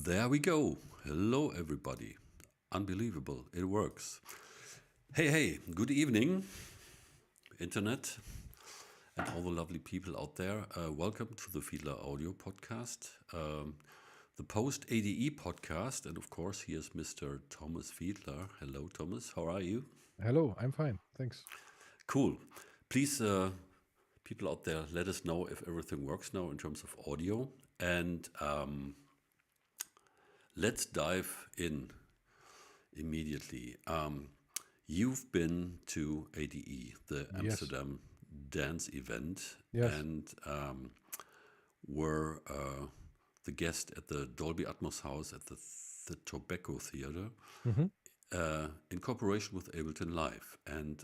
There we go. Hello, everybody. Unbelievable. It works. Hey, good evening, Internet, and all the lovely people out there. Welcome to the Fiedler audio podcast, the post ADE podcast. And of course, here's Mr. Thomas Fiedler. Hello, Thomas. How are you? Hello, I'm fine. Thanks. Cool. Please, people out there, let us know if everything works now in terms of audio. And let's dive in immediately. You've been to ADE, the Yes. Amsterdam dance event, Yes. and were the guest at the Dolby Atmos house at the Tobacco Theater hmm in cooperation with Ableton Live. And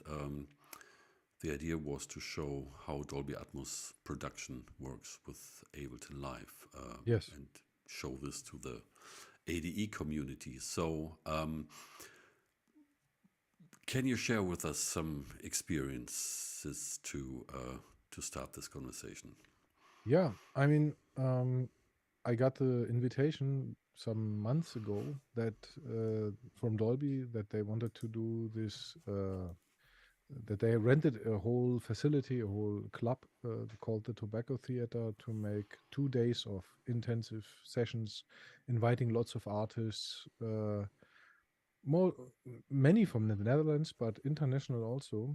the idea was to show how Dolby Atmos production works with Ableton Live Yes. and show this to the ADE community. So, can you share with us some experiences to start this conversation? Yeah. I got the invitation some months ago that from Dolby that they wanted to do this. That they rented a whole facility, a whole club called the Tobacco Theater to make 2 days of intensive sessions, inviting lots of artists. More many from the Netherlands, but international also.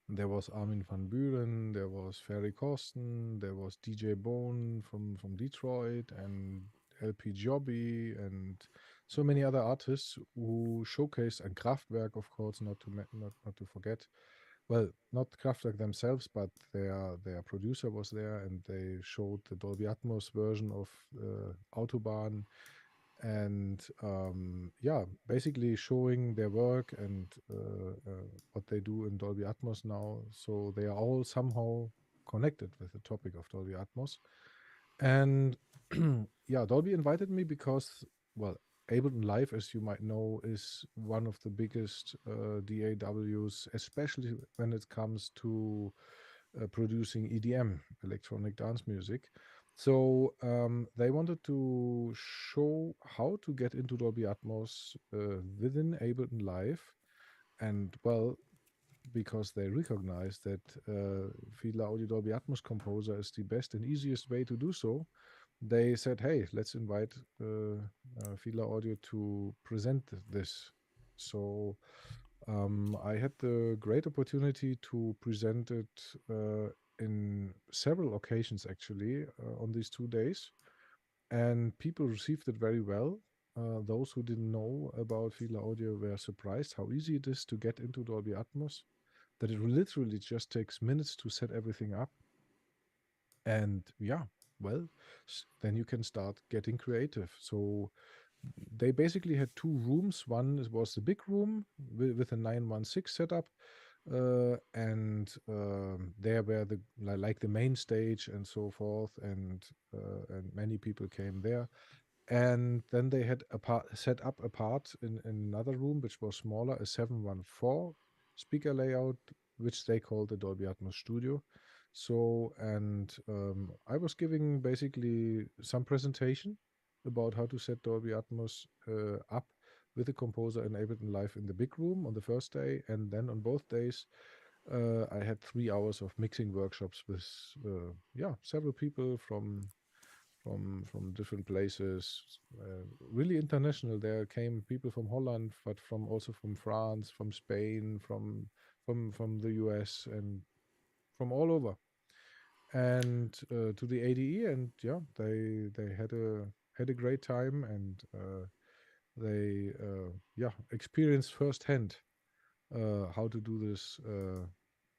There was Armin van Buren, there was Ferry Corsten, there was DJ Bone from Detroit, and LP Jobby, and so many other artists who showcased, and Kraftwerk, of course, not to forget. Well, not Kraftwerk themselves, but their producer was there, and they showed the Dolby Atmos version of Autobahn, and basically showing their work and what they do in Dolby Atmos now. So they are all somehow connected with the topic of Dolby Atmos. And yeah, Dolby invited me because, well, Ableton Live, as you might know, is one of the biggest DAWs, especially when it comes to producing EDM, electronic dance music. So they wanted to show how to get into Dolby Atmos within Ableton Live. And well, because they recognize that Fiedler Audio Dolby Atmos Composer is the best and easiest way to do so, they said, hey, let's invite Fiedler Audio to present this. So I had the great opportunity to present it in several occasions, actually, on these 2 days. And people received it very well. Those who didn't know about Fiedler Audio were surprised how easy it is to get into Dolby Atmos, that it literally just takes minutes to set everything up. And yeah, well, then you can start getting creative. So they basically had two rooms. One was the big room with a 916 setup, and there were like the main stage and so forth, and many people came there. And then they had set up a part in another room, which was smaller, a 714 speaker layout, which they called the Dolby Atmos Studio. So, and I was giving basically some presentation about how to set Dolby Atmos up with the composer in Ableton Live in the big room on the first day, and then on both days, I had 3 hours of mixing workshops with several people from different places, really international. There came people from Holland, but from also from France, from Spain, from the US, and from all over, and to the ADE, and yeah, they had a great time, and they experienced firsthand how to do this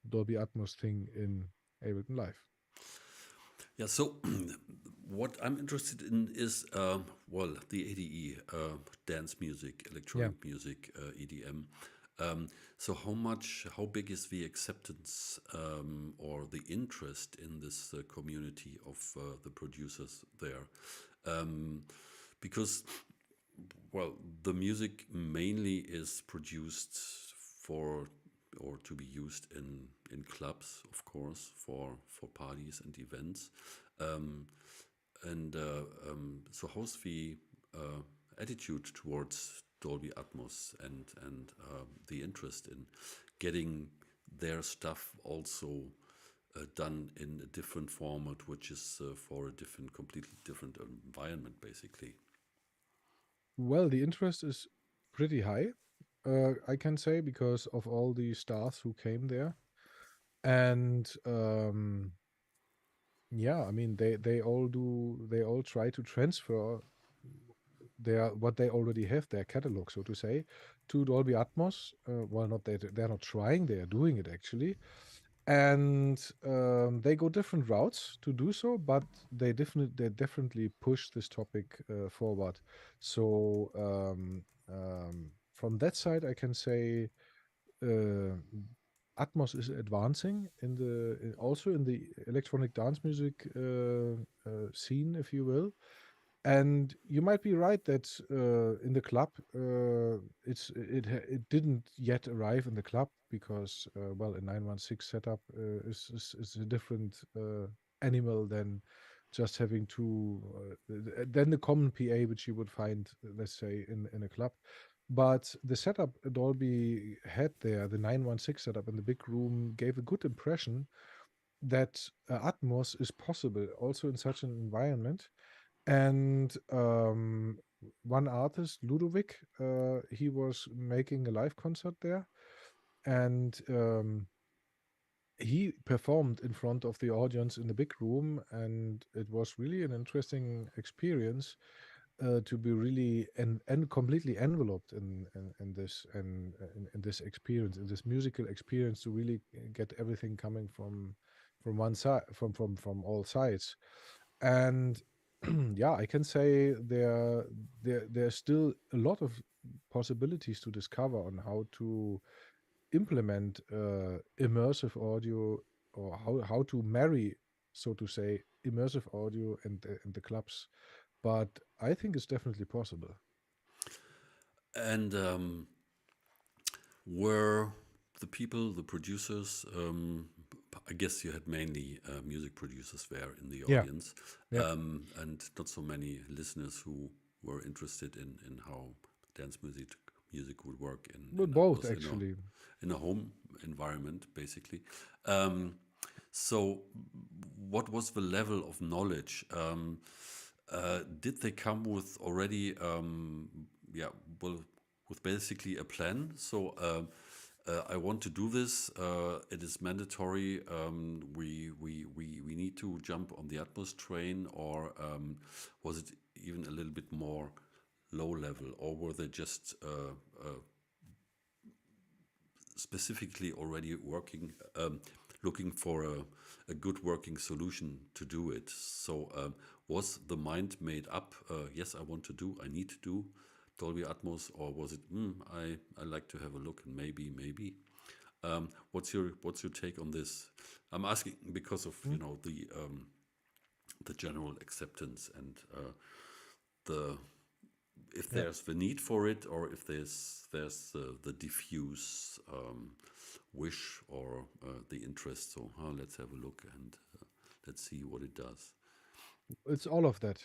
Dolby Atmos thing in Ableton Live. Yeah, so what I'm interested in is, the ADE, dance music, Yeah. electronic music, EDM. So how big is the acceptance or the interest in this community of the producers there? Because, well, the music mainly is produced for or to be used in clubs, of course, for parties and events. Um, and so, how's attitude towards Dolby Atmos and the interest in getting their stuff also done in a different format, which is for a different, completely different environment, basically. Well, the interest is pretty high, I can say, because of all the stars who came there. And yeah, I mean, they all try to transfer what they already have, their catalog, so to say, to Dolby Atmos. Well, not they're not trying, they are doing it actually. And they go different routes to do so, but they definitely push this topic forward. So from that side, I can say uh, Atmos is advancing also in the electronic dance music scene, if you will. And you might be right that in the club, it didn't yet arrive in the club because well, a 916 setup is a different animal than just having than the common PA which you would find, let's say, in a club. But the setup Dolby had there, the 916 setup in the big room, gave a good impression that Atmos is possible also in such an environment. And one artist, Ludovic, he was making a live concert there, and he performed in front of the audience in the big room, and it was really an interesting experience to be really and completely enveloped in this and in this experience, in this musical experience, to really get everything coming from one side, from all sides. And yeah, I can say there's still a lot of possibilities to discover on how to implement immersive audio, or how to marry, so to say, immersive audio and the clubs. But I think it's definitely possible. And were the people, the producers, I guess you had mainly music producers there in the Yeah, audience, yeah. and not so many listeners who were interested in how dance music would work Well, in both also actually. in a home environment, basically. Um, so, what was the level of knowledge? Did they come with already, yeah, well, with basically a plan? So, I want to do this. It is mandatory. We need to jump on the Atmos train, or was it even a little bit more low level, or were they just specifically already working, looking for a good working solution to do it? So was the mind made up? Yes, I want to do. I need to do Dolby Atmos, or was it? I like to have a look, and maybe. What's your take on this? I'm asking because of Mm. the general acceptance and the if Yeah. there's the need for it, or if there's the diffuse wish or the interest. So let's have a look and let's see what it does. It's all of that.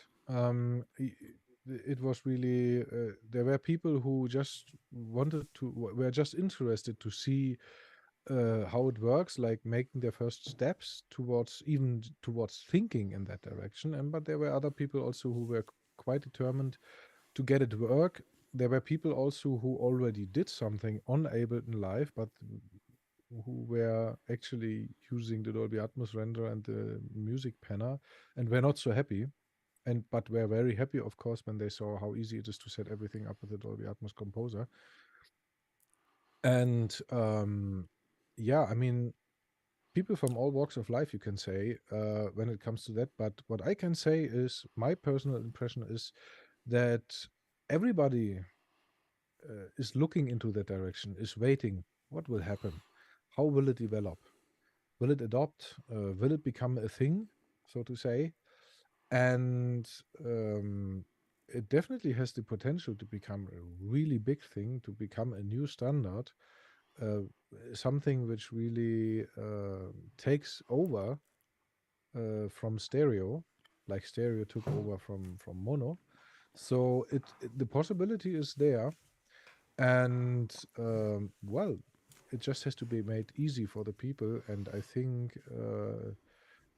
It was really there were people who just were just interested to see how it works, like making their first steps towards thinking in that direction. And but there were other people also who were quite determined to get it work. There were people also who already did something on Ableton Live, but who were actually using the Dolby Atmos render and the music panel, and were not so happy. And but were very happy, of course, when they saw how easy it is to set everything up with the Dolby Atmos composer. And yeah, I mean, people from all walks of life, you can say, when it comes to that. But what I can say is my personal impression is that everybody is looking into that direction, is waiting. What will happen? How will it develop? Will it adopt? Will it become a thing, so to say? And it definitely has the potential to become a really big thing, to become a new standard, uh, something which really takes over from stereo, like stereo took over from mono. So the possibility is there, and well, it just has to be made easy for the people. And I think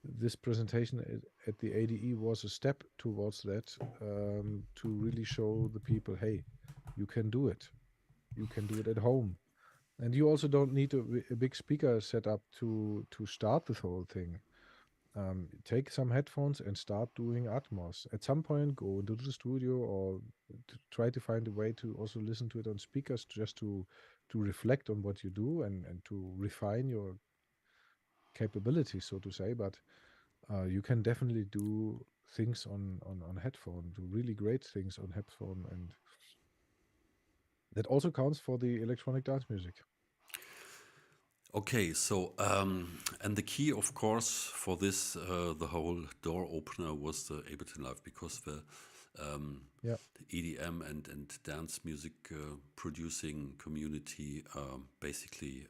this presentation at the ADE was a step towards that, to really show the people, hey, you can do it. You can do it at home, and you also don't need a big speaker setup to start this whole thing. Take some headphones and start doing Atmos. At some point, go into the studio or try to find a way to also listen to it on speakers, just to reflect on what you do and to refine your capabilities, so to say. But you can definitely do things on headphone, do really great things on headphone, and that also counts for the electronic dance music. Okay, so and the key, of course, for this, the whole door opener was the Ableton Live, because the Yeah. EDM and dance music producing community basically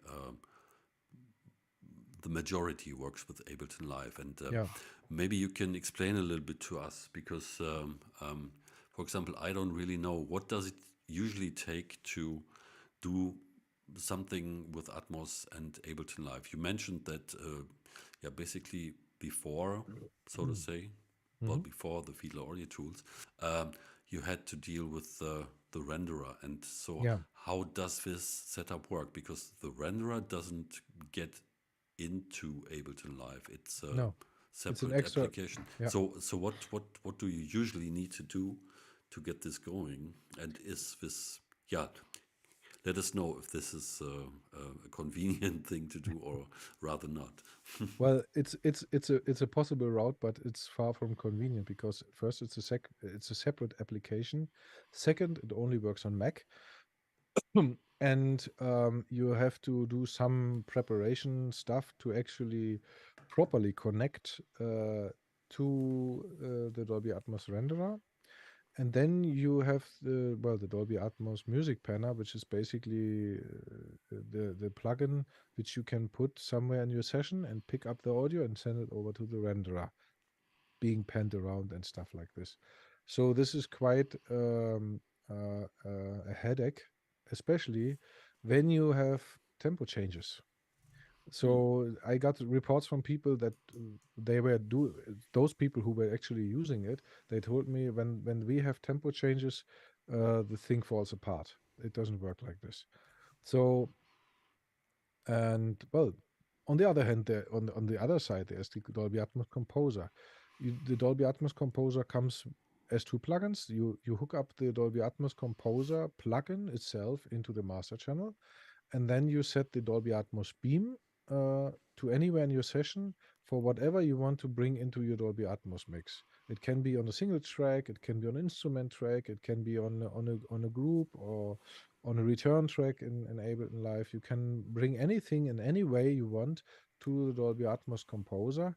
the majority works with Ableton Live, and Yeah. maybe you can explain a little bit to us, because, for example, I don't really know what does it usually take to do something with Atmos and Ableton Live. You mentioned that, yeah, basically before, so to say, well, Mhm. before the Fiedler audio tools, um, you had to deal with the renderer. And so, Yeah. how does this setup work? Because the renderer doesn't get into Ableton Live; it's a No, it's an separate extra. application. Yeah. So what do you usually need to do to get this going? And is this, yeah? Let us know if this is a convenient thing to do or rather not. Well, it's a possible route, but it's far from convenient because first it's a separate application. Second, it only works on Mac, and you have to do some preparation stuff to actually properly connect to the Dolby Atmos renderer. And then you have the Dolby Atmos Music Panner, which is basically the plugin which you can put somewhere in your session and pick up the audio and send it over to the renderer, being panned around and stuff like this. So this is quite a headache, especially when you have tempo changes. Hmm. So I got reports from people that they were those people who were actually using it. They told me when we have tempo changes, the thing falls apart. It doesn't work like this. So, and well, on the other hand, on the other side, there's the Dolby Atmos Composer. The Dolby Atmos Composer comes as two plugins. You hook up the Dolby Atmos Composer plugin itself into the master channel, and then you set the Dolby Atmos beam to anywhere in your session for whatever you want to bring into your Dolby Atmos mix. It can be on a single track, it can be on an instrument track, it can be on a group or on a return track in Ableton Live. You can bring anything in any way you want to the Dolby Atmos Composer,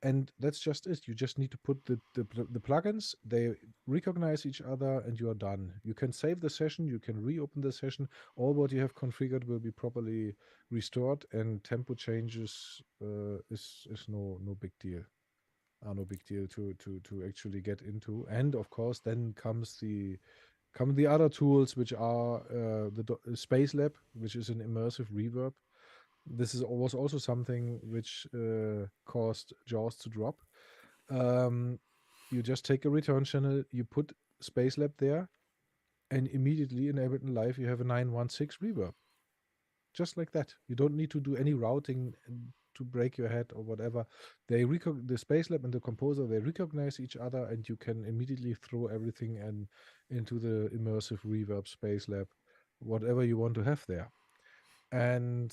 and that's just it. You just need to put the plugins, they recognize each other, and you are done. You can save the session, you can reopen the session. All what you have configured will be properly restored, and tempo changes is no big deal. Are no big deal to actually get into. And of course, then come the other tools, which are Space Lab, which is an immersive reverb. This was also something which caused jaws to drop. Um, you just take a return channel, you put Space Lab there, and immediately in Ableton Live you have a 916 reverb, just like that. You don't need to do any routing to break your head or whatever. The Space Lab and the Composer, they recognize each other, and you can immediately throw everything and into the immersive reverb Space Lab, whatever you want to have there. And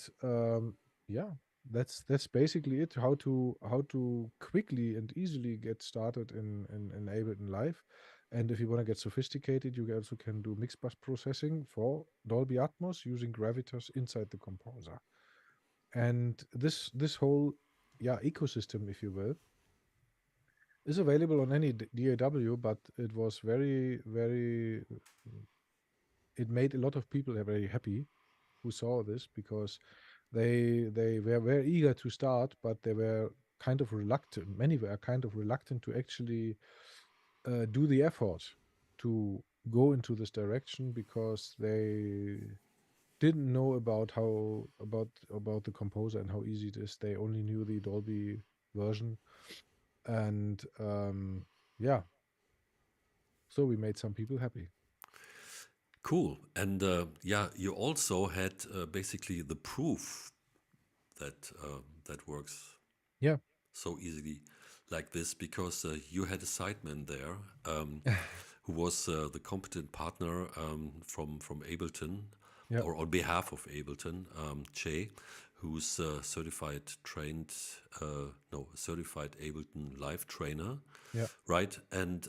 yeah, that's basically it. How to quickly and easily get started in Ableton Live. And if you want to get sophisticated, you also can do mix bus processing for Dolby Atmos using Gravitas inside the composer. And this whole, yeah, ecosystem, if you will, is available on any DAW, but it was it made a lot of people very happy who saw this, because they were very eager to start, but they were kind of reluctant. Many were kind of reluctant to actually do the effort. to go into this direction because they didn't know about the composer and how easy it is. They only knew the Dolby version, and yeah, so we made some people happy. Cool. And yeah, you also had basically the proof that that works Yeah. so easily like this because you had a sideman there who was the competent partner from Ableton Yeah. or on behalf of Ableton, Che, who's certified trained, no, certified Ableton live trainer, Yeah. right? And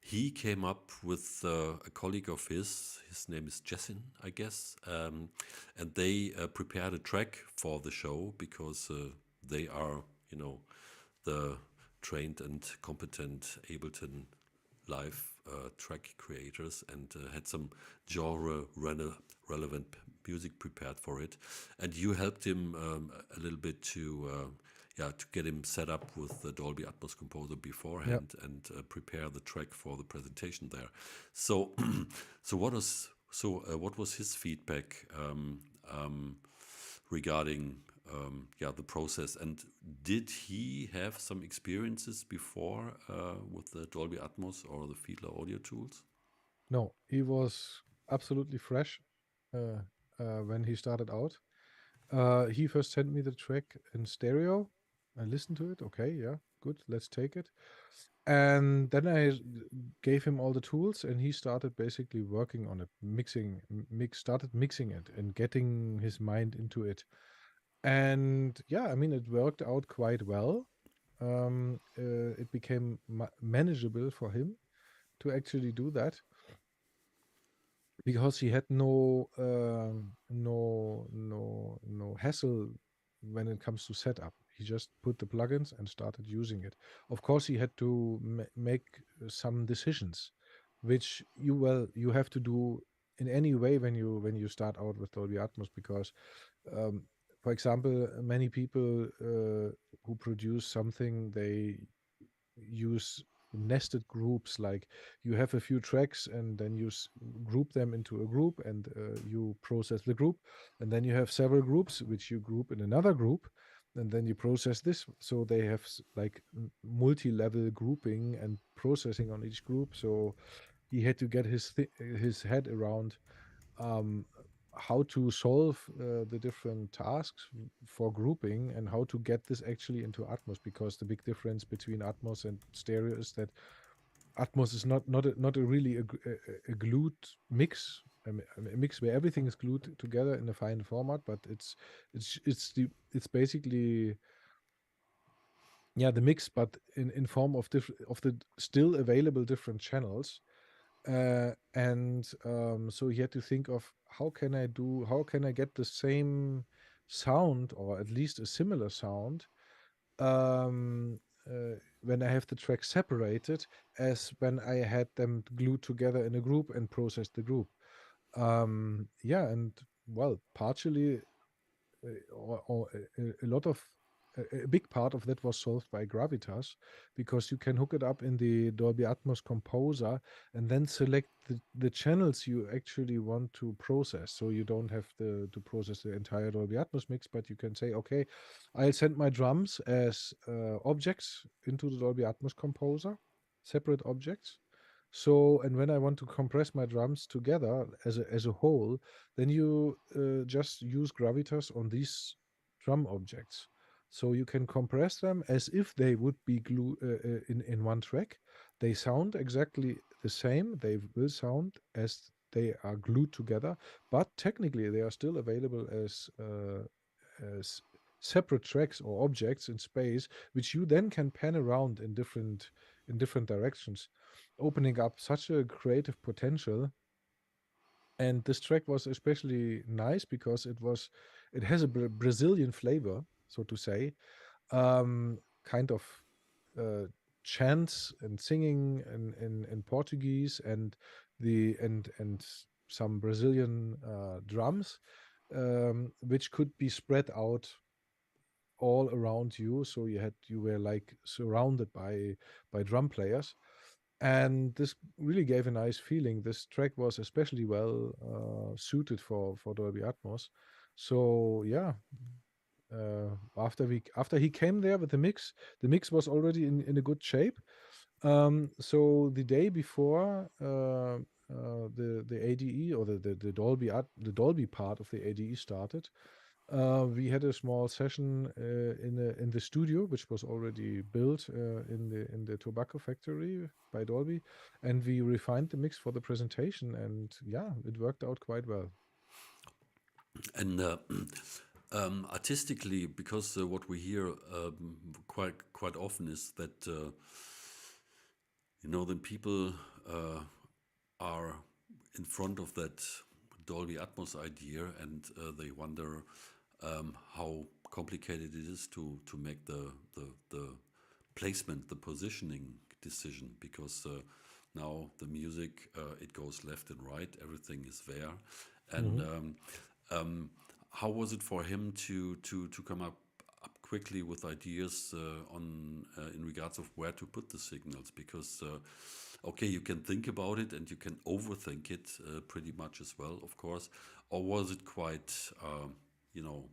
he came up with a colleague of his name is Jessin, I guess, and they prepared a track for the show because they are, you know, the trained and competent Ableton live track creators and had some genre relevant music prepared for it. And you helped him a little bit to yeah, to get him set up with the Dolby Atmos composer Yeah. beforehand and prepare the track for the presentation there. So, what was his feedback regarding yeah, the process? And did he have some experiences before with the Dolby Atmos or the Fiedler audio tools? No, he was absolutely fresh uh, when he started out. He first sent me the track in stereo. I listened to it. Okay, yeah, good. Let's take it. And then I gave him all the tools, and he started basically working on it, started mixing it and getting his mind into it. And yeah, I mean, it worked out quite well. It became manageable for him to actually do that because he had no hassle when it comes to setup. He just put the plugins and started using it. Of course, he had to make some decisions, which you have to do in any way when you start out with Dolby Atmos because um, for example, many people who produce something, they use nested groups. Like you have a few tracks and then you group them into a group and you process the group, and then you have several groups which you group in another group, and then you process this. So they have like multi-level grouping and processing on each group. So he had to get his head around um, how to solve the different tasks for grouping and how to get this actually into Atmos, because the big difference between Atmos and stereo is that Atmos is not a really a glued mix, a mix where everything is glued together in a fine format, but it's basically, yeah, the mix, but in form of different of the still available different channels. And so he had to think of how can I get the same sound, or at least a similar sound, um, when I have the tracks separated as when I had them glued together in a group and processed the group. Yeah, and well, partially or a lot of a big part of that was solved by Gravitas, because you can hook it up in the Dolby Atmos composer and then select the channels you actually want to process. So you don't have to process the entire Dolby Atmos mix, but you can say, okay, I'll send my drums as objects into the Dolby Atmos composer, separate objects. So, and when I want to compress my drums together as a whole, then you just use Gravitas on these drum objects. So you can compress them as if they would be glue in one track. They sound exactly the same. They will sound as they are glued together, but technically they are still available as separate tracks or objects in space, which you then can pan around in different directions, opening up such a creative potential. And this track was especially nice because it has a Brazilian flavor, so to say, kind of uh, chants and singing in Portuguese, and some Brazilian drums, which could be spread out all around you. So you were like surrounded by drum players. and this really gave a nice feeling. This track was especially well suited for Dolby Atmos. So yeah, after he came there with the mix was already in a good shape. So the day before the ADE or the Dolby part of the ADE started, we had a small session in the studio, which was already built in the tobacco factory by Dolby, and we refined the mix for the presentation, and yeah, it worked out quite well. And artistically, because what we hear quite often is that then people are in front of that Dolby Atmos idea, and they wonder how complicated it is to make the placement, the positioning decision, because now the music it goes left and right, everything is there, and Hmm. how was it for him to come up quickly with ideas on in regards of where to put the signals? Because okay, you can think about it and you can overthink it pretty much as well, of course. Or was it quite you know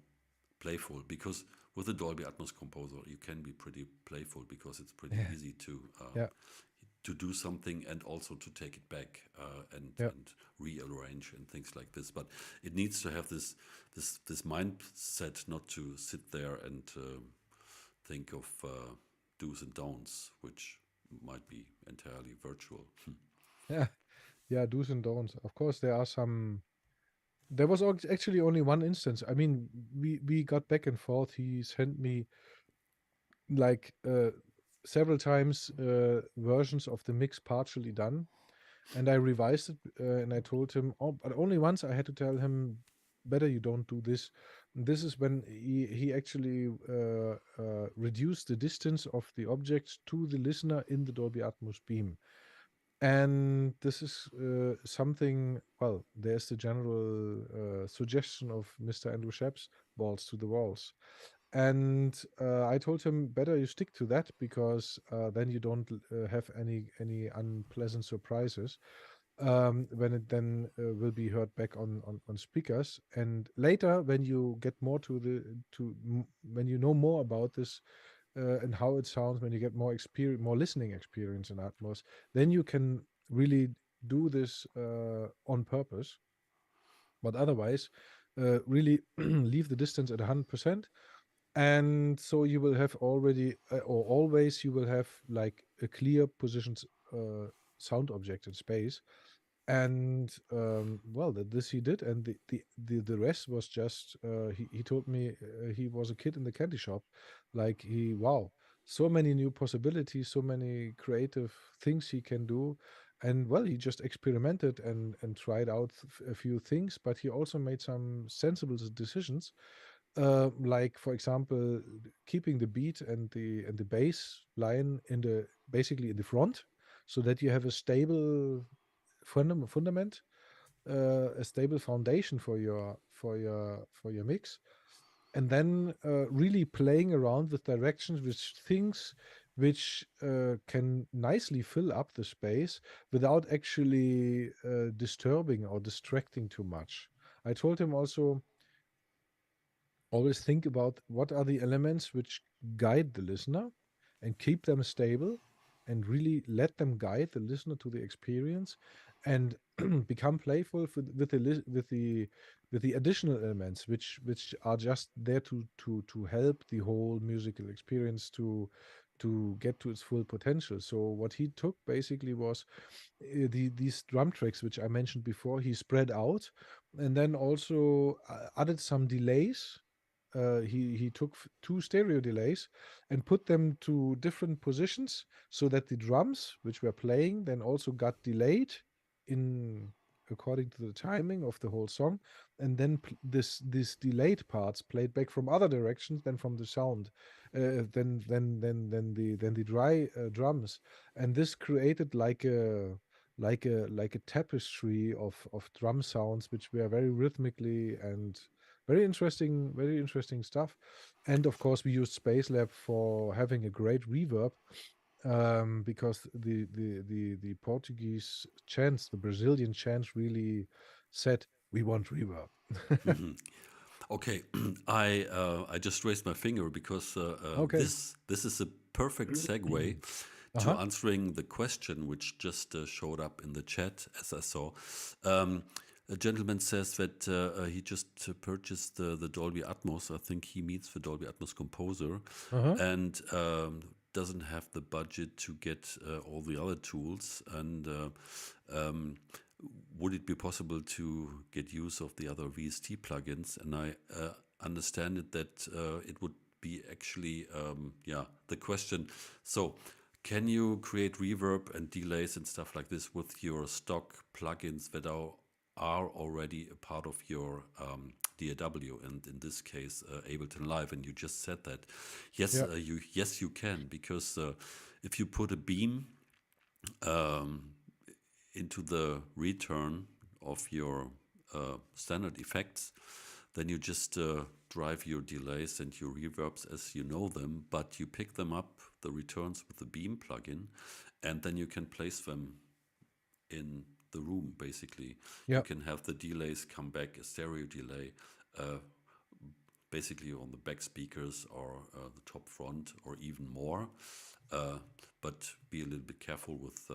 playful? Because with the Dolby Atmos composer, you can be pretty playful because it's pretty Yeah, easy yeah, to do something and also to take it back yeah. and rearrange and things like this. But it needs to have this mindset, not to sit there and think of do's and don'ts, which might be entirely virtual. Yeah, yeah, do's and don'ts. Of course, there are some. There was actually only one instance. I mean, we got back and forth. He sent me like several times versions of the mix partially done, and I revised it, and I told him, oh, but only once I had to tell him, better you don't do this. This is when he actually reduced the distance of the objects to the listener in the Dolby Atmos beam. And this is something, well, there's the general suggestion of Mr. Andrew Sheps, balls to the walls. And I told him, better you stick to that, because then you don't have any unpleasant surprises when it then will be heard back on speakers. And later, when you get more to when you know more about this and how it sounds, when you get more experience, more listening experience in Atmos, then you can really do this on purpose. But otherwise, really leave the distance at 100%. And so you will have already, or always, you will have like a clear positioned sound object in space. And well, this he did, and the rest was just he told me he was a kid in the candy shop, like wow, so many new possibilities, so many creative things he can do. And well, he just experimented and tried out a few things, but he also made some sensible decisions, like for example, keeping the beat and the bass line in the basically in the front, so that you have a stable fundament, a stable foundation for your mix, and then really playing around with directions, which things which can nicely fill up the space without actually disturbing or distracting too much. I told him also, always think about what are the elements which guide the listener, and keep them stable, and really let them guide the listener to the experience, and become playful with the additional elements which are just there to help the whole musical experience to get to its full potential. So what he took basically was these drum tracks which I mentioned before. He spread out, and then also added some delays. He took two stereo delays and put them to different positions, so that the drums which were playing then also got delayed in according to the timing of the whole song, and then this delayed parts played back from other directions than from the sound, then the dry drums. And this created like a tapestry of drum sounds, which were very rhythmically and very interesting stuff. And of course, we used Space Lab for having a great reverb, because the Portuguese chants, the Brazilian chants, really said we want reverb. Okay, I just raised my finger because Okay. this is a perfect segue to Uh-huh. answering the question which just showed up in the chat as I saw. Um, a gentleman says that he just purchased the Dolby Atmos. I think he meets the Dolby Atmos composer Uh-huh. and doesn't have the budget to get all the other tools. And um, would it be possible to get use of the other VST plugins? And I understand it that it would be actually, the question. So, can you create reverb and delays and stuff like this with your stock plugins that are already a part of your DAW, and in this case Ableton Live? And you just said that yes, Yeah. you can, because if you put a beam into the return of your standard effects, then you just drive your delays and your reverbs as you know them, but you pick them up, the returns, with the Beam plugin, and then you can place them in the room, basically. You Yeah. can have the delays come back, a stereo delay, basically on the back speakers or the top front or even more. But be a little bit careful with,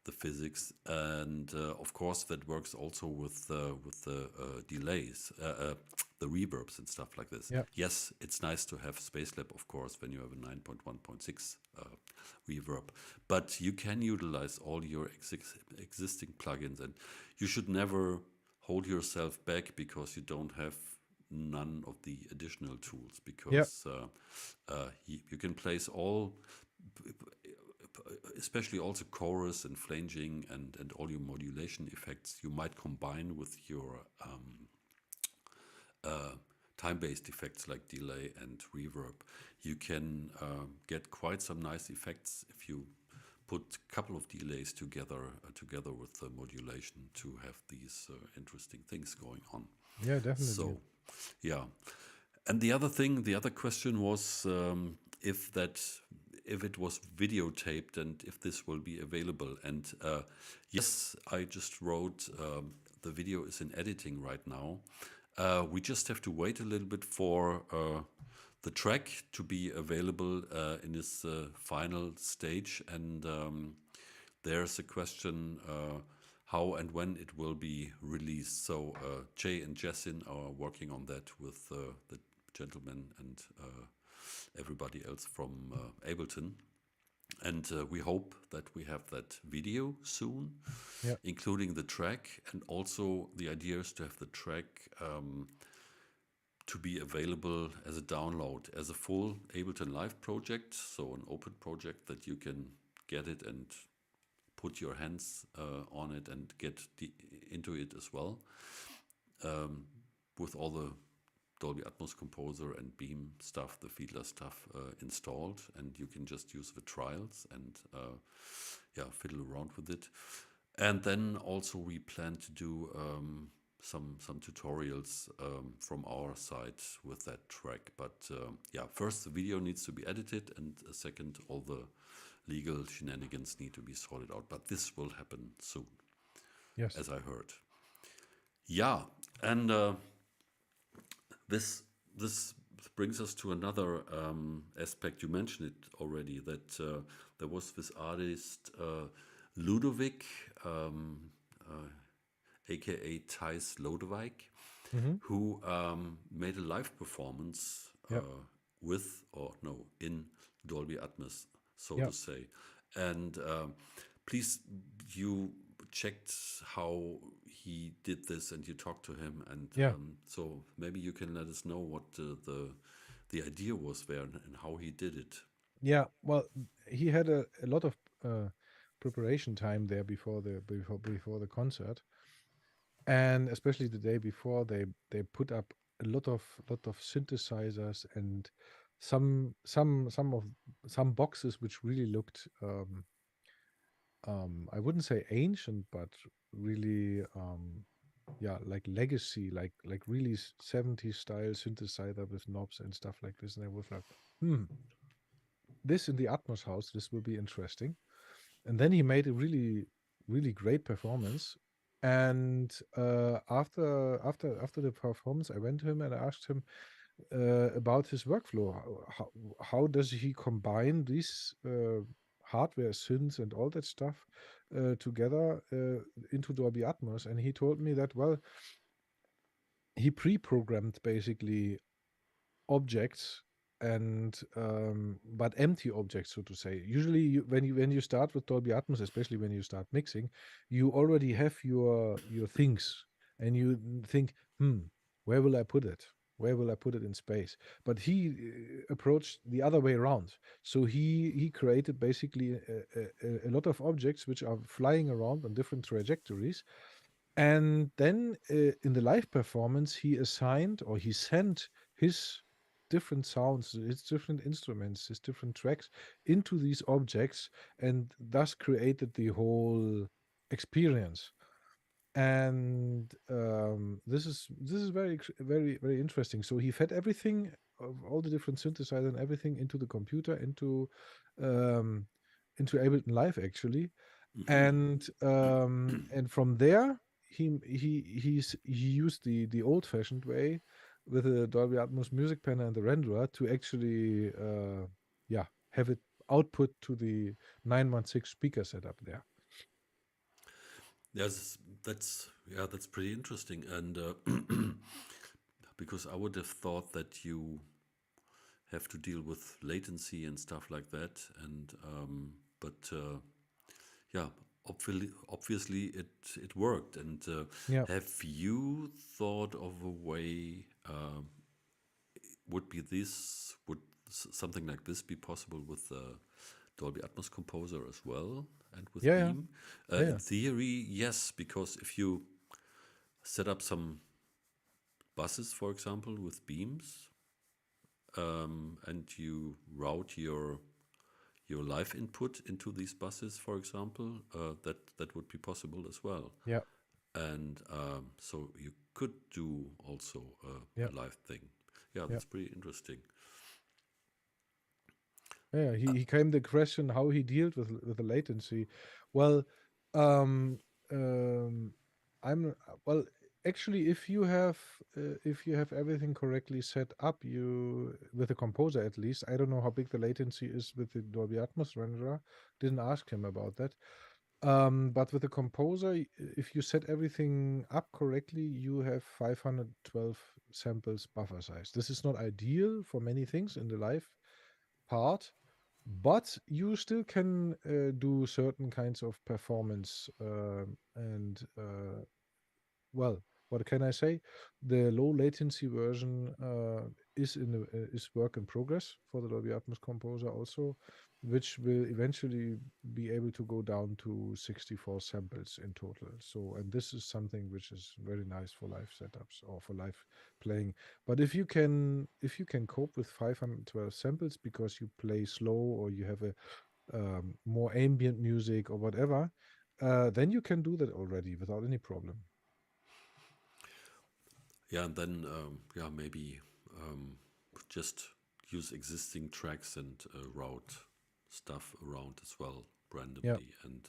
the physics, and of course that works also with the delays, the reverbs and stuff like this. Yeah. Yes, it's nice to have Spacelab, of course, when you have a 9.1.6 reverb, but you can utilize all your existing plugins, and you should never hold yourself back because you don't have none of the additional tools, Yeah. because you can place all, especially also chorus and flanging and all your modulation effects, you might combine with your time-based effects like delay and reverb. You can get quite some nice effects if you put a couple of delays together with the modulation to have these interesting things going on. Yeah, definitely. So, yeah. And the other question was if it was videotaped and if this will be available. And yes, I just wrote, the video is in editing right now. We just have to wait a little bit for the track to be available in its final stage. And there's a question how and when it will be released. So Jay and Jessin are working on that with the gentleman and everybody else from Ableton. And we hope that we have that video soon, Yeah. including the track. And also the idea is to have the track to be available as a download, as a full Ableton Live project, so an open project that you can get it and put your hands on it and get into it as well, with all the Dolby Atmos Composer and Beam stuff, the Fiedler stuff installed, and you can just use the trials and fiddle around with it. And then also we plan to do some tutorials from our side with that track. But first the video needs to be edited, and second, all the legal shenanigans need to be sorted out. But this will happen soon, Yes. as I heard. Yeah, and this brings us to another aspect. You mentioned it already, that there was this artist Ludovic, aka Thijs Lodewijk, Mm-hmm. who made a live performance Yeah. in Dolby Atmos, so Yeah. to say. And please, you checked how he did this and you talked to him, and Yeah. so maybe you can let us know what the idea was there and how he did it. Yeah. Well, he had a lot of preparation time there before the concert, and especially the day before, they put up a lot of synthesizers and some boxes which really looked I wouldn't say ancient, but really like legacy, like really 70s style synthesizer with knobs and stuff like this. And I was like, hmm, this in the Atmos house, this will be interesting. And then he made a really great performance. And after the performance, I went to him and I asked him about his workflow. How does he combine these hardware synths and all that stuff together into Dolby Atmos? And he told me that, well, he pre-programmed basically objects, and but empty objects, so to say. Usually when you start with Dolby Atmos, especially when you start mixing, you already have your things, and you think, where will I put it, where will I put it in space? But he approached the other way around. So he created basically a lot of objects which are flying around on different trajectories, and then in the live performance, he assigned, or he sent his different sounds, his different instruments, his different tracks into these objects, and thus created the whole experience. And this is very interesting. So he fed everything of all the different synthesizers and everything into the computer, um, into Ableton Live actually, Hmm. and from there he used the old fashioned way with the Dolby Atmos music panel and the renderer to actually yeah, have it output to the 916 speaker setup there. Yes, that's pretty interesting, and because I would have thought that you have to deal with latency and stuff like that, and but yeah, obviously it worked. And Yeah. have you thought of a way? Would something like this be possible with Dolby Atmos Composer as well, and with Yeah, yeah, Beam? yeah, In yeah. theory, yes, because if you set up some buses, for example, with beams, and you route your live input into these buses, for example, that would be possible as well. Yeah, And so you could do also yeah, a live thing. Yeah, yeah. that's pretty interesting. Yeah, he came the question how he dealt with the latency. Well, um, um, I'm well. Actually, if you have everything correctly set up, you with the composer at least. I don't know how big the latency is with the Dolby Atmos renderer. Didn't ask him about that. But with the composer, if you set everything up correctly, you have 512 samples buffer size. This is not ideal for many things in the live part, but you still can do certain kinds of performance, and well, what can I say? The low latency version is work in progress for the Dolby Atmos Composer also, which will eventually be able to go down to 64 samples in total. So, and this is something which is very nice for live setups or for live playing. But if you can cope with 512 samples because you play slow or you have a more ambient music or whatever, then you can do that already without any problem. Yeah, and then yeah, maybe just use existing tracks and route stuff around as well Yeah. randomly, and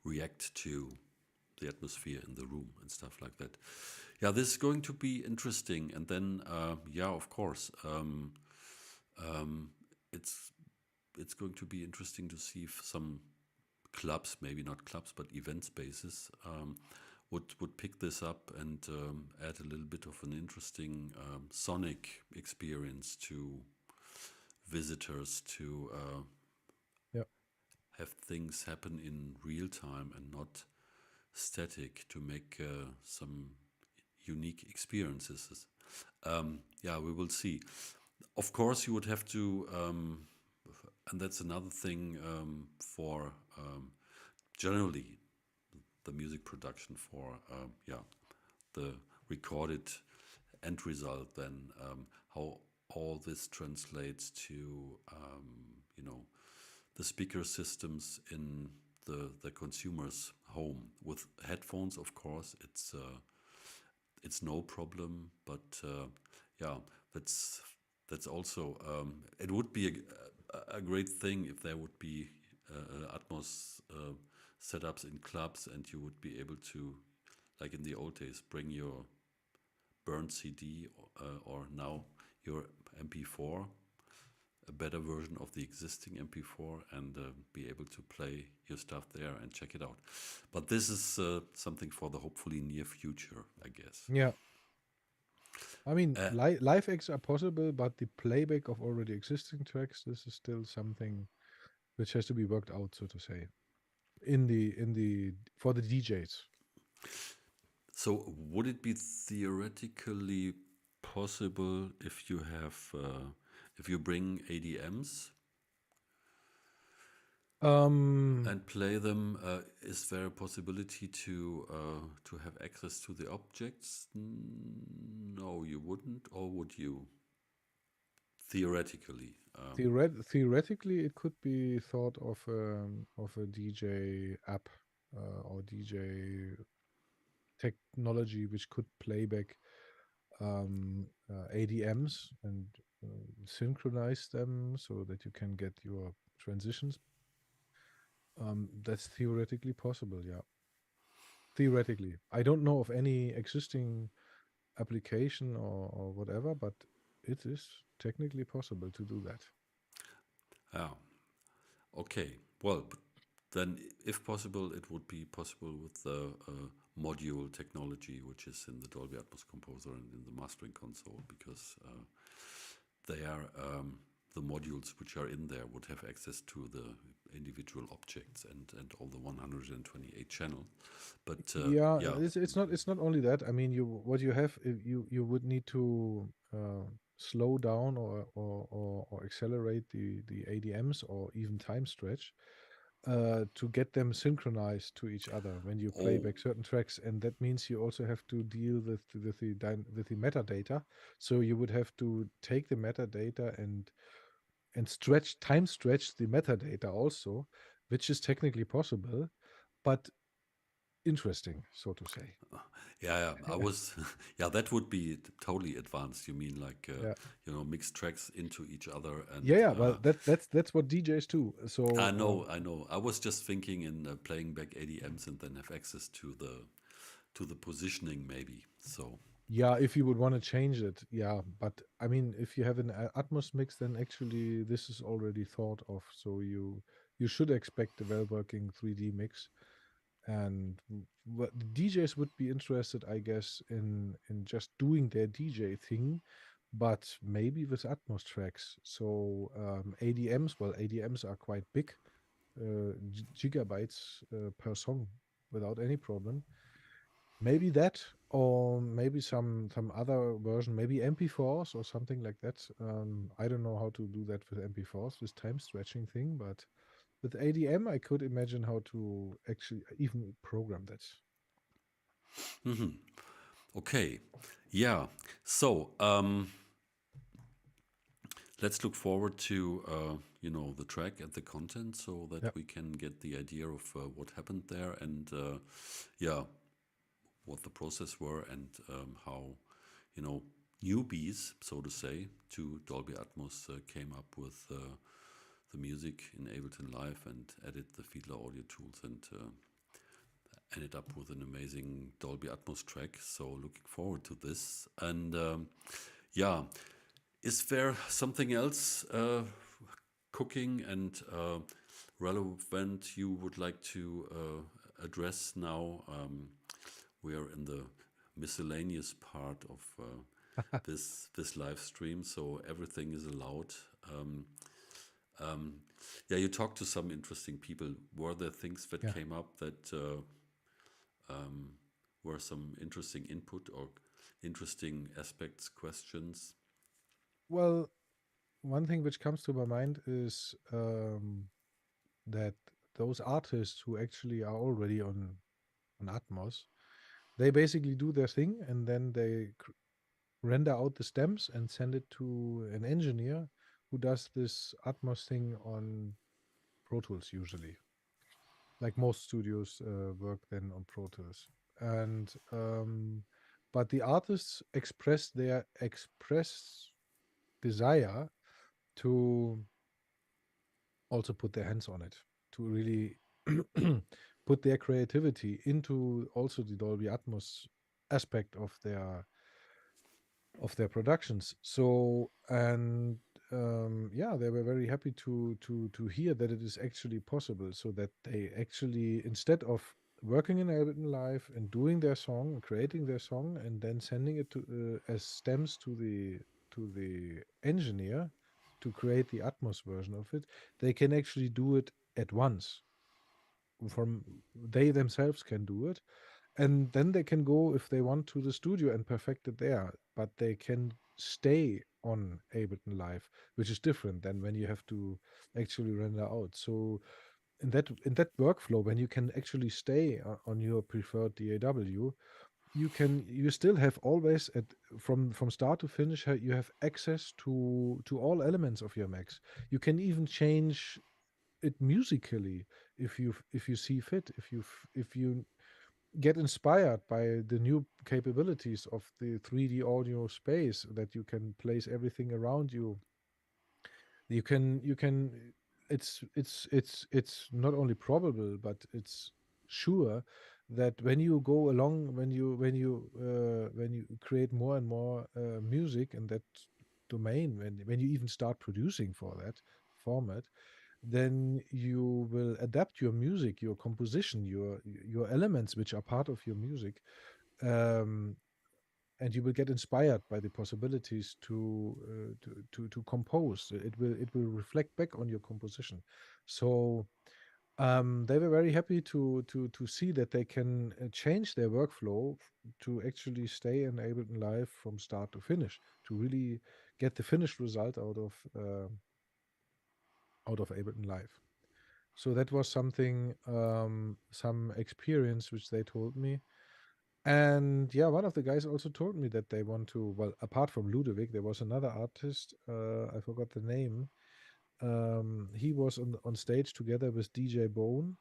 react to the atmosphere in the room and stuff like that. Yeah, this is going to be interesting. And then yeah, of course, it's it's going to be interesting to see if some clubs, maybe not clubs, but event spaces, would pick this up and add a little bit of an interesting sonic experience to visitors, to Yeah. have things happen in real time and not static, to make some unique experiences. Yeah, we will see. Of course, you would have to, and that's another thing for generally the music production for yeah, the recorded end result. Then how all this translates to you know, the speaker systems in the consumer's home with headphones. Of course, it's it's no problem. But yeah, that's that's also it would be a great thing if there would be Atmos setups in clubs, and you would be able to, like in the old days, bring your burned CD or now your MP4, a better version of the existing MP4, and be able to play your stuff there and check it out. But this is something for the hopefully near future, I guess. Yeah. I mean, Uh, live acts are possible, but the playback of already existing tracks, this is still something which has to be worked out, so to say, in the for the DJs. so would it be theoretically possible if you have if you bring ADMs Um, and play them? Is there a possibility to have access to the objects? No, you wouldn't, or would you? Theoretically, theoretically, it could be thought of a DJ app or DJ technology which could play back ADMs and synchronize them so that you can get your transitions. That's theoretically possible, yeah. Theoretically. I don't know of any existing application or whatever, but it is technically possible to do that. yeah. Okay. Well, then, if possible, it would be possible with the module technology, which is in the Dolby Atmos composer and in the mastering console, because they are the modules which are in there would have access to the individual objects and all the 128 channel. But Yeah, yeah, it's not only that. I mean, what you have, you would need to slow down or accelerate the ADMs or even time stretch to get them synchronized to each other when you play oh, back certain tracks, and that means you also have to deal with the metadata. So you would have to take the metadata and time stretch the metadata also, which is technically possible, but interesting, so to say. yeah, I was, yeah, that would be totally advanced. You mean like, Yeah. mix tracks into each other and. Yeah, yeah, well, that's what DJs do. I So know, I know. I was just thinking in playing back ADMs and then have access to the positioning maybe. So yeah, if you would want to change it, yeah. But I mean, if you have an Atmos mix, then actually this is already thought of. So you should expect a well-working 3D mix. And what the DJs would be interested, I guess, in just doing their DJ thing, but maybe with Atmos tracks. So ADMs, well, ADMs are quite big, gigabytes per song without any problem. Maybe that, or maybe some other version, maybe MP4s or something like that. I don't know how to do that with MP4s, this time stretching thing, but with ADM, I could imagine how to actually even program that. okay, yeah. So let's look forward to the track and the content, so that Yeah. we can get the idea of what happened there and yeah, what the process were and how you know newbies, so to say, to Dolby Atmos came up with the music in Ableton Live and added the Fiedler audio tools and ended up with an amazing Dolby Atmos track. So looking forward to this. And yeah, is there something else cooking and relevant you would like to address now? We are in the miscellaneous part of this live stream, so everything is allowed. Um, um, yeah, you talked to some interesting people. Were there things that Yeah. came up that were some interesting input or interesting aspects, questions? Well, one thing which comes to my mind is that those artists who actually are already on Atmos, they basically do their thing and then they render out the stems and send it to an engineer who does this Atmos thing on Pro Tools usually. Like most studios work then on Pro Tools. And but the artists express desire to also put their hands on it, to really put their creativity into also the Dolby Atmos aspect of their productions. So, and yeah, they were very happy to hear that it is actually possible, so that they actually, instead of working in Ableton Live and doing their song, creating their song, and then sending it to as stems to the engineer to create the Atmos version of it, they can actually do it at once. From they themselves can do it, and then they can go, if they want, to the studio and perfect it there, but they can stay on Ableton Live, which is different than when you have to actually render out. So in that workflow, when you can actually stay on your preferred DAW, you still have always at from start to finish, you have access to all elements of your mix. You can even change it musically if you see fit, if you get inspired by the new capabilities of the 3D audio space, that you can place everything around you. You can it's not only probable, but it's sure that when you go along, when you create more and more music in that domain, when you even start producing for that format, then you will adapt your music, your composition, your elements which are part of your music, um, and you will get inspired by the possibilities to compose. It will reflect back on your composition. So they were very happy to see that they can change their workflow to actually stay in Ableton Live from start to finish, to really get the finished result out of Ableton Live. So that was something, some experience which they told me. And yeah, one of the guys also told me that they want to, well, apart from Ludovic, there was another artist, I forgot the name. He was on stage together with DJ Bone,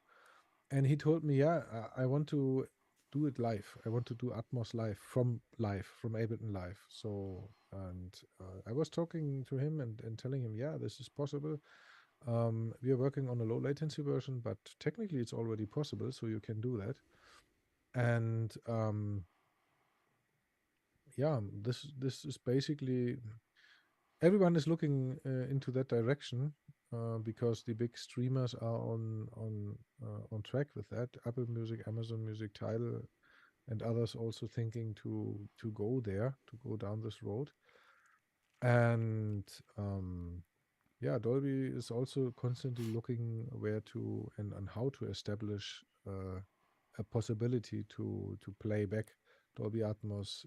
and he told me, yeah, I want to do it live. I want to do Atmos live from Ableton Live. So, and I was talking to him and telling him, yeah, this is possible. We are working on a low latency version, but technically it's already possible, so you can do that. And yeah, this is basically, everyone is looking into that direction, because the big streamers are on track with that. Apple Music, Amazon Music, Tidal, and others also thinking to go there, to go down this road. And yeah, Dolby is also constantly looking where to and how to establish a possibility to play back Dolby Atmos,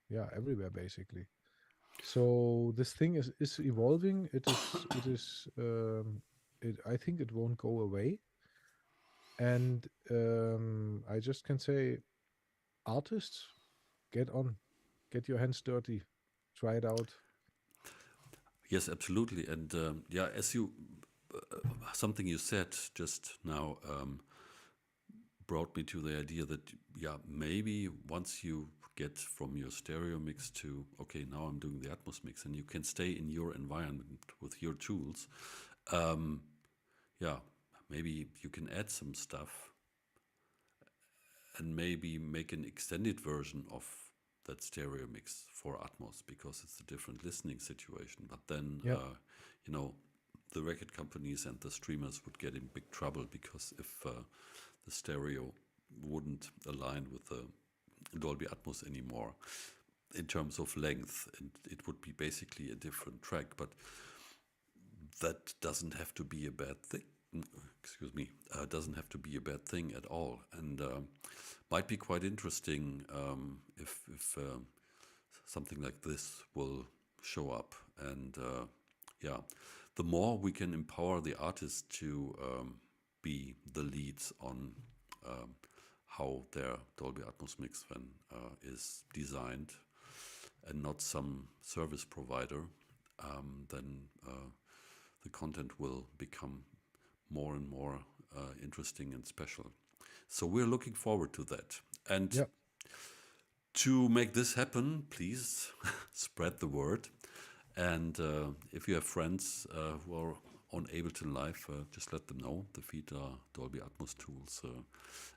yeah, everywhere basically. So this thing is evolving. I think it won't go away. And I just can say, artists, get on, get your hands dirty, try it out. Yes, absolutely. And yeah, as you something you said just now brought me to the idea that yeah, maybe once you get from your stereo mix to okay, now I'm doing the Atmos mix, and you can stay in your environment with your tools. Yeah, maybe you can add some stuff and maybe make an extended version of that stereo mix for Atmos because it's a different listening situation. But then, Yeah, you know, the record companies and the streamers would get in big trouble because if the stereo wouldn't align with the Dolby Atmos anymore in terms of length, and it would be basically a different track. But that doesn't have to be a bad thing. Excuse me, doesn't have to be a bad thing at all, and might be quite interesting if something like this will show up. And yeah, the more we can empower the artists to be the leads on how their Dolby Atmos mix then is designed, and not some service provider, then the content will become more and more interesting and special. So we're looking forward to that. And yeah, To make this happen, please spread the word. And if you have friends who are on Ableton Live, just let them know. The Fiedler Dolby Atmos tools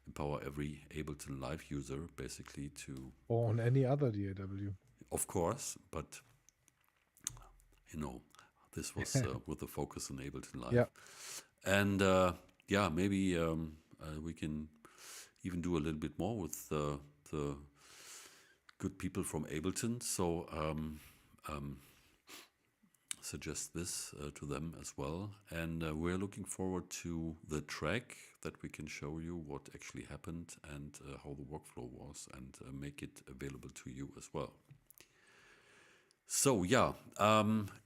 empower every Ableton Live user basically to, Or on any other DAW. of course, but you know, this was with the focus on Ableton Live. Yeah. And yeah, maybe we can even do a little bit more with the good people from Ableton. So suggest this to them as well. And we're looking forward to the track that we can show you what actually happened and how the workflow was, and make it available to you as well. So yeah,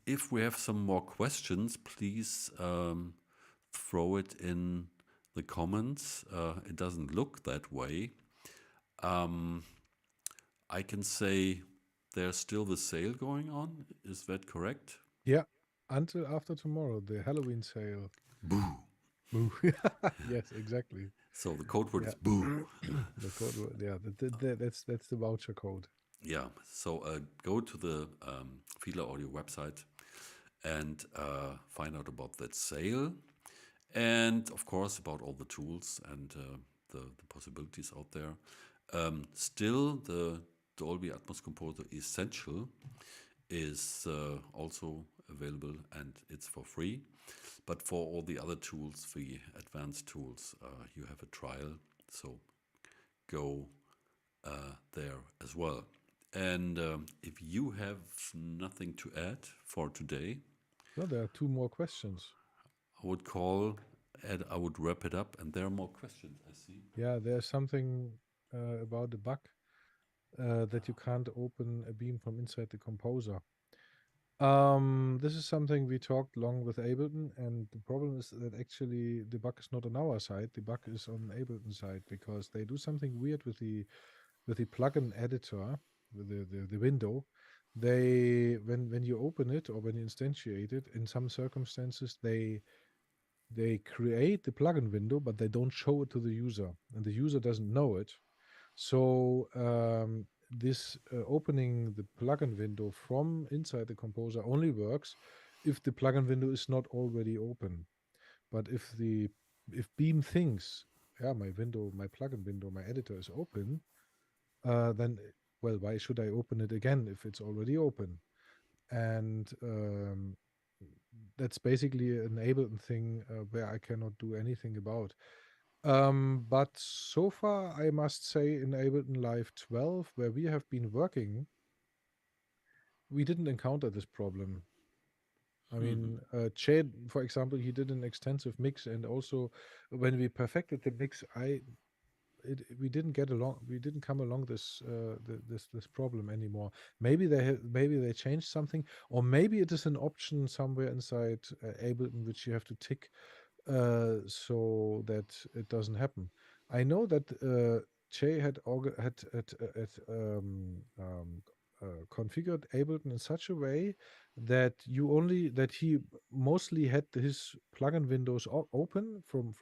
if we have some more questions, please throw it in the comments. It doesn't look that way. I can say there's still the sale going on. Is that correct? Yeah. Until after tomorrow, the Halloween sale. Boo. Boo. Yes, exactly. So the code word Yeah. is boo. The code word, yeah, that's the voucher code. Yeah. So go to the Fiedler Audio website and find out about that sale, and of course about all the tools and the possibilities out there. Still, the Dolby Atmos Composer Essential is also available, and it's for free. But for all the other tools, the advanced tools, you have a trial. So go there as well. And if you have nothing to add for today, Well, there are two more questions. I would call and I would wrap it up. And there are more questions, I see. Yeah, there's something about the bug that you can't open a beam from inside the composer. This is something we talked long with Ableton, and the problem is that actually the bug is not on our side. The bug is on Ableton side, because they do something weird with the plugin editor, with the window. They when you open it or when you instantiate it, in some circumstances they create the plugin window, but they don't show it to the user, and the user doesn't know it. So this opening the plugin window from inside the composer only works if the plugin window is not already open. But if Beam thinks, yeah, my plugin window, my editor is open, then, well, why should I open it again if it's already open? And that's basically an Ableton thing where I cannot do anything about. But so far, I must say, in Ableton Live 12, where we have been working, we didn't encounter this problem. I mean, Chad, for example, he did an extensive mix, and also when we perfected the mix, we didn't get along. We didn't come along this this problem anymore. Maybe they changed something, or maybe it is an option somewhere inside Ableton which you have to tick so that it doesn't happen. I know that Che had configured Ableton in such a way that he mostly had his plugin windows open from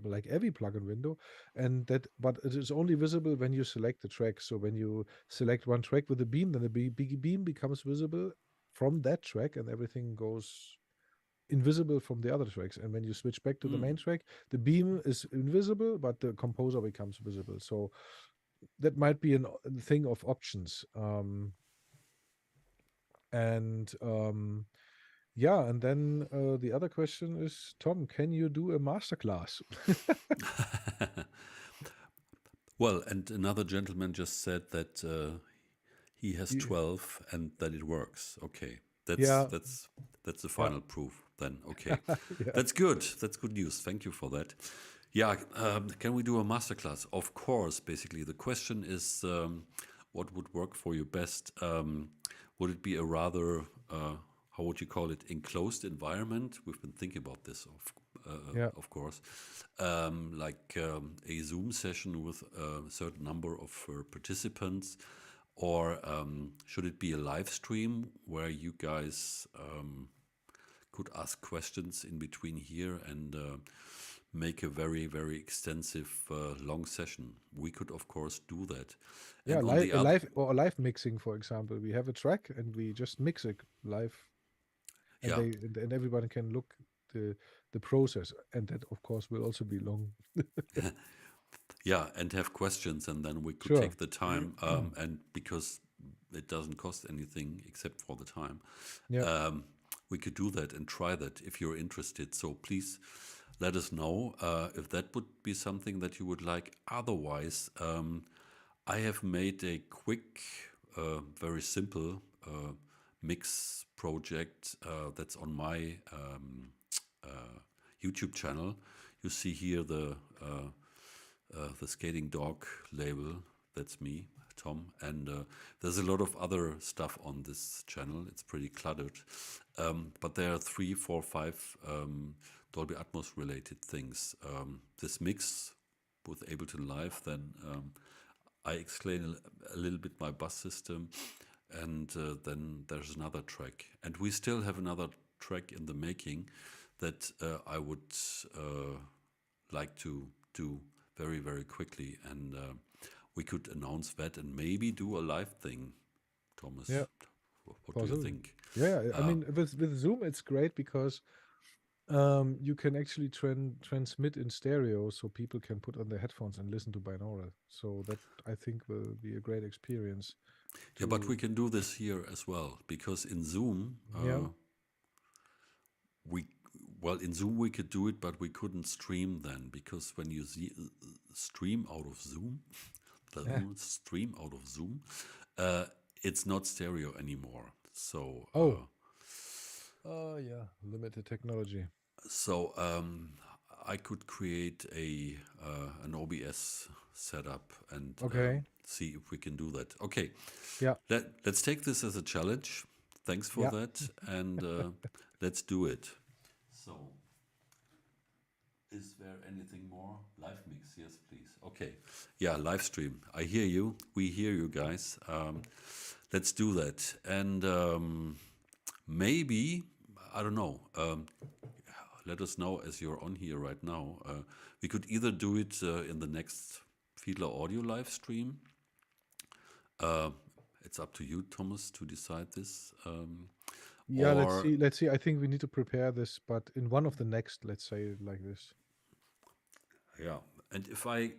like every plugin window, and that but it is only visible when you select the track. So when you select one track with a beam, then the big beam becomes visible from that track, and everything goes invisible from the other tracks. And when you switch back to the main track, the beam is invisible, but the composer becomes visible. So that might be a thing of options. And yeah, and then the other question is, Tom, can you do a masterclass? Well, and another gentleman just said that he has 12 and that it works. Okay, that's the final proof then. Okay, that's good. That's good news. Thank you for that. Yeah, can we do a masterclass? Of course. Basically, the question is, what would work for you best? Would it be a rather, how would you call it, enclosed environment? We've been thinking about this, of course, like a Zoom session with a certain number of participants, or should it be a live stream where you guys could ask questions in between here and make a very, very extensive long session. We could, of course, do that. Yeah, And on the a other, live mixing, for example. We have a track and we just mix it live, and yeah, and everybody can look the process, and that of course will also be long. yeah, and have questions, and then we could Sure. take the time, and because it doesn't cost anything except for the time, Yeah. we could do that and try that if you're interested. So please let us know if that would be something that you would like. Otherwise, I have made a quick, very simple mix project that's on my YouTube channel. You see here the skating dog label. That's me, Tom. And there's a lot of other stuff on this channel. It's pretty cluttered. But there are 3, 4, 5 Dolby Atmos related things. This mix with Ableton Live, then I explain a little bit my bus system, and then there's another track. And we still have another track in the making that I would like to do very, very quickly. And we could announce that and maybe do a live thing. Thomas, Yeah. what do you Possibly. think? Yeah. I mean, with Zoom, it's great because you can actually transmit in stereo, so people can put on their headphones and listen to binaural. So that I think will be a great experience. Yeah, but we can do this here as well, because in Zoom, Yeah. we well, in Zoom we could do it, but we couldn't stream then, because when you stream out of Zoom, Yeah. stream out of Zoom, uh, it's not stereo anymore. So Oh. Oh yeah. Limited technology. so I could create an OBS setup and Okay. see if we can do that. Okay, Yeah. let's take this as a challenge. Thanks for Yeah. that, and let's do it. So, is there anything more? Live mix, yes, please. Okay, yeah, live stream. I hear you. We hear you guys. Let's do that, and maybe I don't know. Let us know as you're on here right now. We could either do it in the next Fiedler audio live stream. It's up to you, Thomas, to decide this. Yeah. Let's Or see. Let's see. I think we need to prepare this, but in one of the next, let's say it like this. yeah, and if I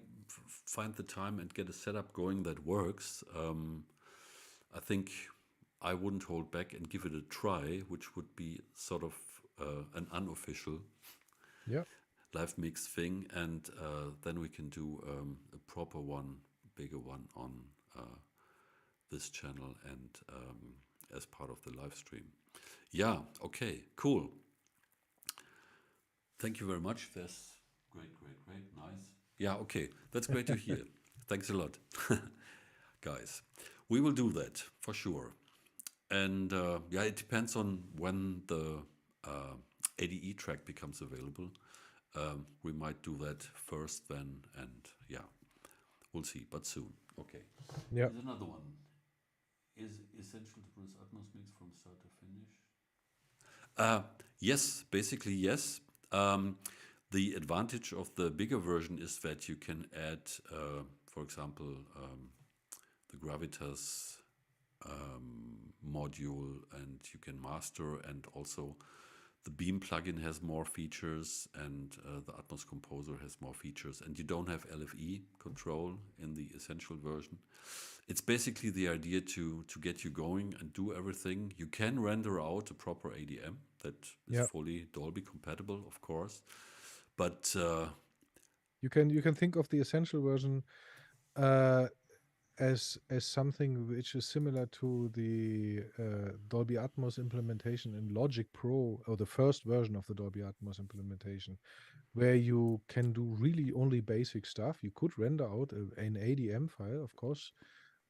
find the time and get a setup going that works, I think I wouldn't hold back and give it a try, which would be sort of an unofficial Yeah. live mix thing, and then we can do a proper one, bigger one on this channel and as part of the live stream. Yeah, okay, cool. Thank you very much. That's great, nice. Yeah, okay, that's great to hear. Thanks a lot, guys. We will do that for sure. And yeah, it depends on when the ADE track becomes available. We might do that first then, and yeah, we'll see, but soon. Okay. Yeah. Here's another one. Is essential to produce Atmos mix from start to finish? Yes, basically yes. The advantage of the bigger version is that you can add, for example, the Gravitas module, and you can master, and also the Beam plugin has more features, and the Atmos Composer has more features, and you don't have LFE control in the essential version. It's basically the idea to get you going and do everything. You can render out a proper ADM that is Yeah. fully Dolby compatible, of course, but You can think of the essential version as something which is similar to the Dolby Atmos implementation in Logic Pro, or the first version of the Dolby Atmos implementation, where you can do really only basic stuff. You could render out an ADM file, of course.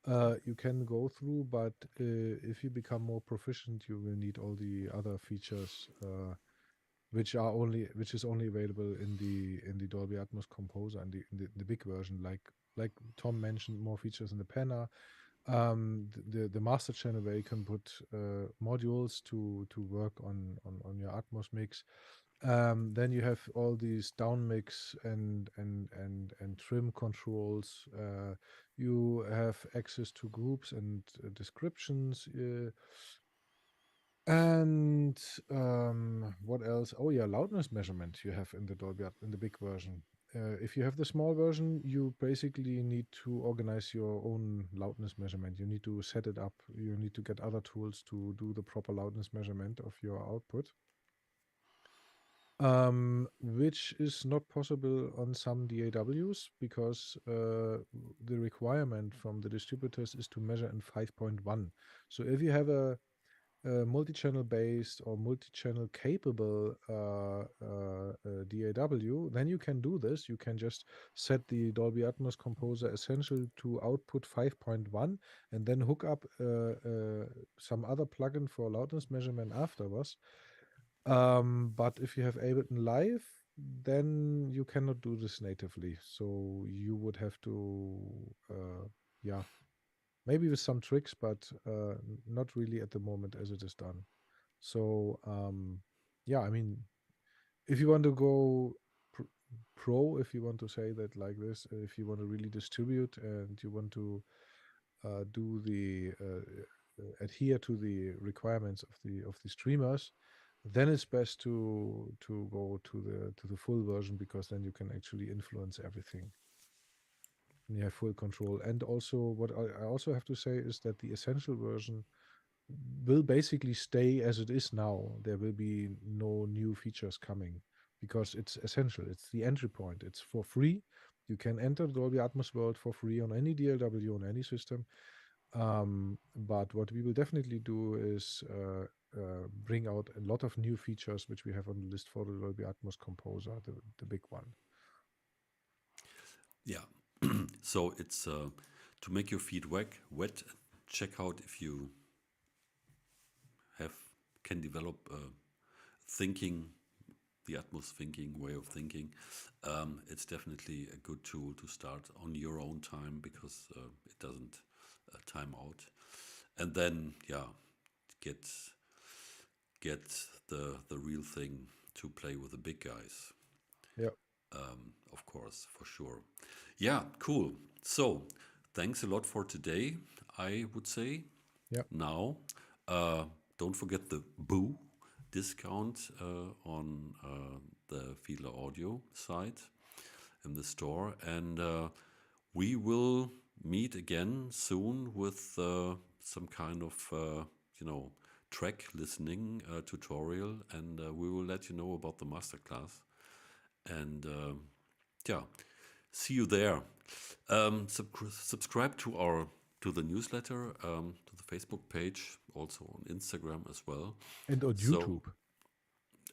You can go through, but if you become more proficient, you will need all the other features, which is only available in the Dolby Atmos Composer and the big version, like Tom mentioned, more features in the Penna, the master channel, where you can put modules to work on your Atmos mix, Then you have all these down mix and trim controls. You have access to groups and descriptions. And what else? Oh yeah, loudness measurement you have in the in the big version. If you have the small version, you basically need to organize your own loudness measurement. You need to set it up. You need to get other tools to do the proper loudness measurement of your output, which is not possible on some DAWs because the requirement from the distributors is to measure in 5.1. So if you have a multi-channel based or multi-channel capable DAW, then you can do this. You can just set the Dolby Atmos Composer Essential to output 5.1 and then hook up some other plugin for loudness measurement afterwards. But if you have Ableton Live, then you cannot do this natively. So you would have to, yeah, maybe with some tricks, but not really at the moment as it is done. So yeah, I mean, if you want to go pro, if you want to say that like this, if you want to really distribute and you want to do the adhere to the requirements of the streamers, then it's best to go to the full version because then you can actually influence everything. You have full control. And also, what I also have to say is that the essential version will basically stay as it is now. There will be no new features coming because it's essential. It's the entry point. It's for free. You can enter the Dolby Atmos world for free on any DLW on any system. But what we will definitely do is bring out a lot of new features which we have on the list for the Dolby Atmos Composer, the big one. Yeah. So it's to make your feet wet. Check out if you can develop thinking, the Atmos thinking, way of thinking. It's definitely a good tool to start on your own time because it doesn't time out. And then, yeah, get the real thing to play with the big guys. Yeah. Of course, for sure. Yeah, cool. So, thanks a lot for today, I would say. Yeah. Now, don't forget the Boo discount on the Fiedler Audio site in the store. And we will meet again soon with some kind of, track listening tutorial. And we will let you know about the masterclass. And yeah, see you there. Subscribe to the newsletter, to the Facebook page, also on Instagram as well. And on YouTube.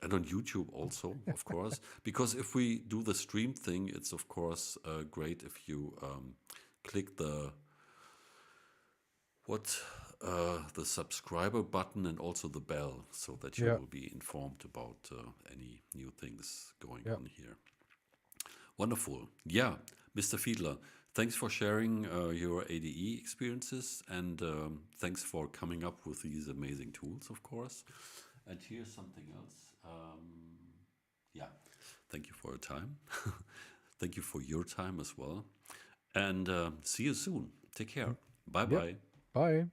And on YouTube also, of course. Because if we do the stream thing, it's of course great if you click the subscriber button and also the bell so that you will be informed about any new things going on here. Wonderful. Yeah, Mr. Fiedler, thanks for sharing your ADE experiences and thanks for coming up with these amazing tools, of course. And here's something else. Yeah, thank you for your time. Thank you for your time as well. And see you soon. Take care. Bye-bye. Bye.